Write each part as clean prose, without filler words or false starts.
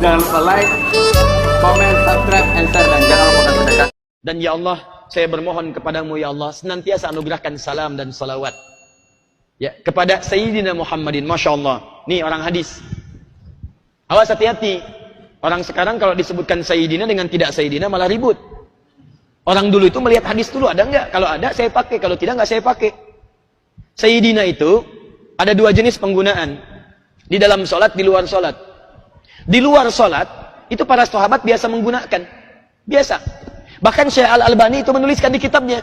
Jangan lupa like, comment, subscribe, and share, dan jangan lupa sedekah. Dan ya Allah, saya bermohon kepadamu ya Allah, senantiasa anugerahkan salam dan salawat ya kepada Sayyidina Muhammadin. Masya Allah, nih orang hadis. Awas hati-hati. Orang sekarang kalau disebutkan Sayyidina dengan tidak Sayyidina malah ribut. Orang dulu itu melihat hadis dulu, ada enggak? Kalau ada saya pakai, kalau tidak enggak saya pakai. Sayyidina itu ada dua jenis penggunaan. Di dalam sholat, di luar sholat. Di luar sholat, itu para sahabat biasa menggunakan. Biasa. Bahkan Syekh Al-Albani itu menuliskan di kitabnya.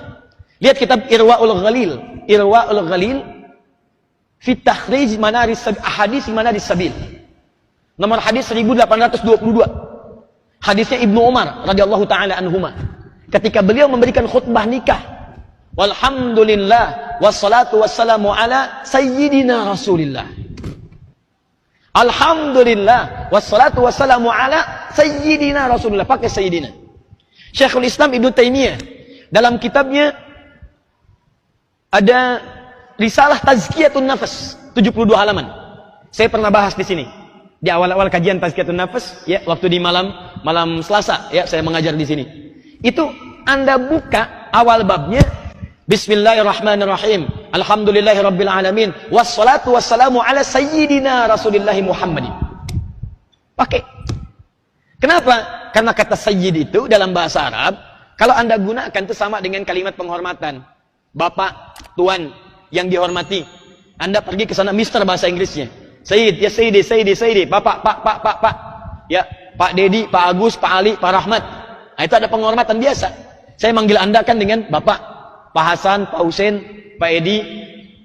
Lihat kitab Irwaul Ghalil. Irwaul Ghalil fi takhrij manaris ahadits manaris sabil. Nomor hadis 1822. Hadisnya Ibnu Umar radhiyallahu taala anhuma. Ketika beliau memberikan khutbah nikah. Walhamdulillah wassalatu wassalamu ala sayyidina Rasulillah. Alhamdulillah wassalatu wassalamu ala sayyidina Rasulillah. Pakai sayyidina. Syekhul Islam Ibnu Taimiyah dalam kitabnya ada risalah Tazkiyatun Nafas 72 halaman. Saya pernah bahas di sini. Di awal-awal kajian Tazkiyatun Nafas, ya, waktu di malam Selasa, ya, saya mengajar di sini. Itu Anda buka awal babnya, Bismillahirrahmanirrahim. Alhamdulillahirabbil alamin. Wassalatu wassalamu ala sayyidina Rasulillahi Muhammadin. Pakai. Kenapa? Karena kata sayyid itu dalam bahasa Arab, kalau Anda gunakan itu sama dengan kalimat penghormatan. Bapak, tuan yang dihormati. Anda pergi ke sana Mister bahasa Inggrisnya. Sayyid, ya Sayyidi, Sayyidi, Sayyidi, Bapak, Pak. Ya, Pak Dedi, Pak Agus, Pak Ali, Pak Rahmat. Nah, itu ada penghormatan biasa. Saya manggil Anda kan dengan Bapak, Pak Hasan, Pak Husain, Pak Edi,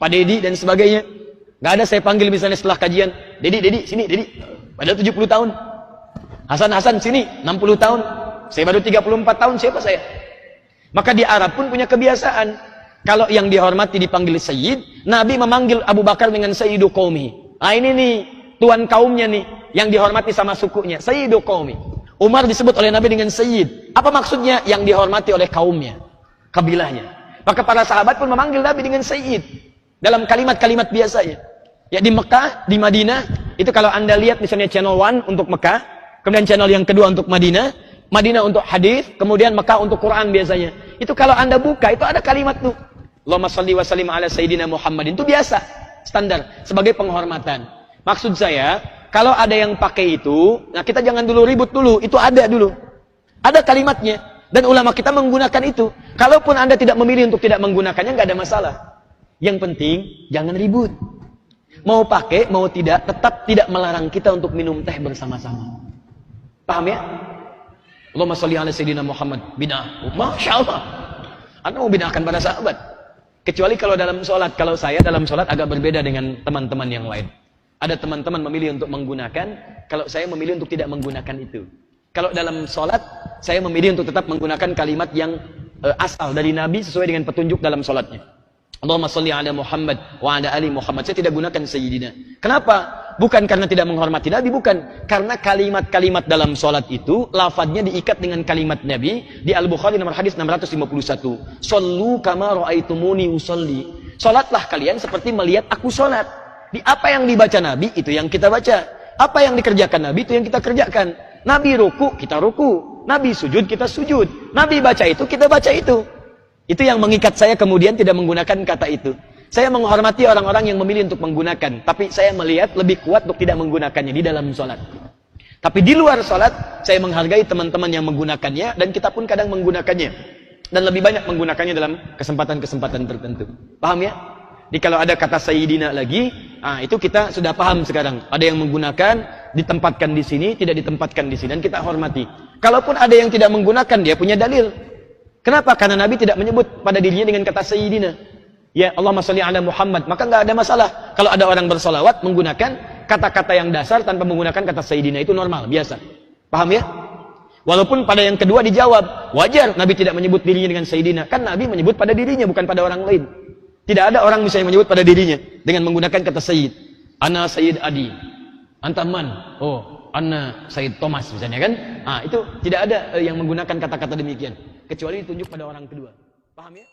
Pak Dedi, dan sebagainya. Nggak ada saya panggil misalnya setelah kajian, Dedi, sini, Dedi. Padahal 70 tahun. Hasan, sini, 60 tahun. Saya baru 34 tahun, siapa saya? Maka di Arab pun punya kebiasaan. Kalau yang dihormati dipanggil Sayyid, Nabi memanggil Abu Bakar dengan Sayyidu Qaumi. Nah ini nih, tuan kaumnya nih, yang dihormati sama sukunya, Sayyidu Qaumi. Umar disebut oleh Nabi dengan Sayyid. Apa maksudnya? Yang dihormati oleh kaumnya, kabilahnya. Maka para sahabat pun memanggil Nabi dengan Sayyid. Dalam kalimat-kalimat biasanya. Ya di Mekah, di Madinah, itu kalau Anda lihat misalnya channel 1 untuk Mekah, kemudian channel yang kedua untuk Madinah, Madinah untuk hadis, kemudian Mekah untuk Quran biasanya. Itu kalau Anda buka, itu ada kalimat tuh. Allahumma shalli wa sallim ala sayyidina Muhammadin. Itu biasa, standar, sebagai penghormatan. Maksud saya, kalau ada yang pakai itu, nah kita jangan dulu ribut dulu, itu ada dulu. Ada kalimatnya, dan ulama kita menggunakan itu. Kalaupun Anda tidak memilih untuk tidak menggunakannya, nggak ada masalah. Yang penting, jangan ribut. Mau pakai, mau tidak, tetap tidak melarang kita untuk minum teh bersama-sama. Paham ya? Allahumma sholli ala sayyidina Muhammad. Bid'ah. Masya Allah. Anda mau bid'ahkan pada sahabat. Kecuali kalau dalam sholat. Kalau saya dalam sholat agak berbeda dengan teman-teman yang lain. Ada teman-teman memilih untuk menggunakan. Kalau saya memilih untuk tidak menggunakan itu. Kalau dalam sholat, saya memilih untuk tetap menggunakan kalimat yang asal dari Nabi sesuai dengan petunjuk dalam sholatnya. Allahumma sholli ala Muhammad wa ala ali Muhammad. Saya tidak gunakan Sayyidina. Kenapa? Bukan karena tidak menghormati Nabi, bukan. Karena kalimat-kalimat dalam sholat itu, lafadznya diikat dengan kalimat Nabi. Di Al-Bukhari nomor hadis 651. Shollu kama ra'aitumuni usolli. Sholatlah kalian seperti melihat aku sholat. Di apa yang dibaca Nabi, itu yang kita baca. Apa yang dikerjakan Nabi, itu yang kita kerjakan. Nabi ruku, kita ruku. Nabi sujud, kita sujud. Nabi baca itu, kita baca itu. Itu yang mengikat saya kemudian tidak menggunakan kata itu. Saya menghormati orang-orang yang memilih untuk menggunakan. Tapi saya melihat lebih kuat untuk tidak menggunakannya di dalam sholat. Tapi di luar sholat, saya menghargai teman-teman yang menggunakannya. Dan kita pun kadang menggunakannya. Dan lebih banyak menggunakannya dalam kesempatan-kesempatan tertentu. Paham ya? Jadi kalau ada kata Sayyidina lagi, itu kita sudah paham sekarang. Ada yang menggunakan, ditempatkan di sini, tidak ditempatkan di sini. Dan kita hormati. Kalaupun ada yang tidak menggunakan, dia punya dalil. Kenapa? Karena Nabi tidak menyebut pada dirinya dengan kata Sayyidina. Ya Allahumma sholli ala Muhammad. Maka nggak ada masalah. Kalau ada orang bersolawat menggunakan kata-kata yang dasar tanpa menggunakan kata Sayyidina. Itu normal, biasa. Paham ya? Walaupun pada yang kedua dijawab. Wajar Nabi tidak menyebut dirinya dengan Sayyidina. Kan Nabi menyebut pada dirinya, bukan pada orang lain. Tidak ada orang misalnya menyebut pada dirinya dengan menggunakan kata Sayyid. Ana Sayyid Adi. Anta man? Oh, Ana Sayyid Thomas misalnya kan? Itu tidak ada yang menggunakan kata-kata demikian. Kecuali ditunjuk pada orang kedua. Paham ya?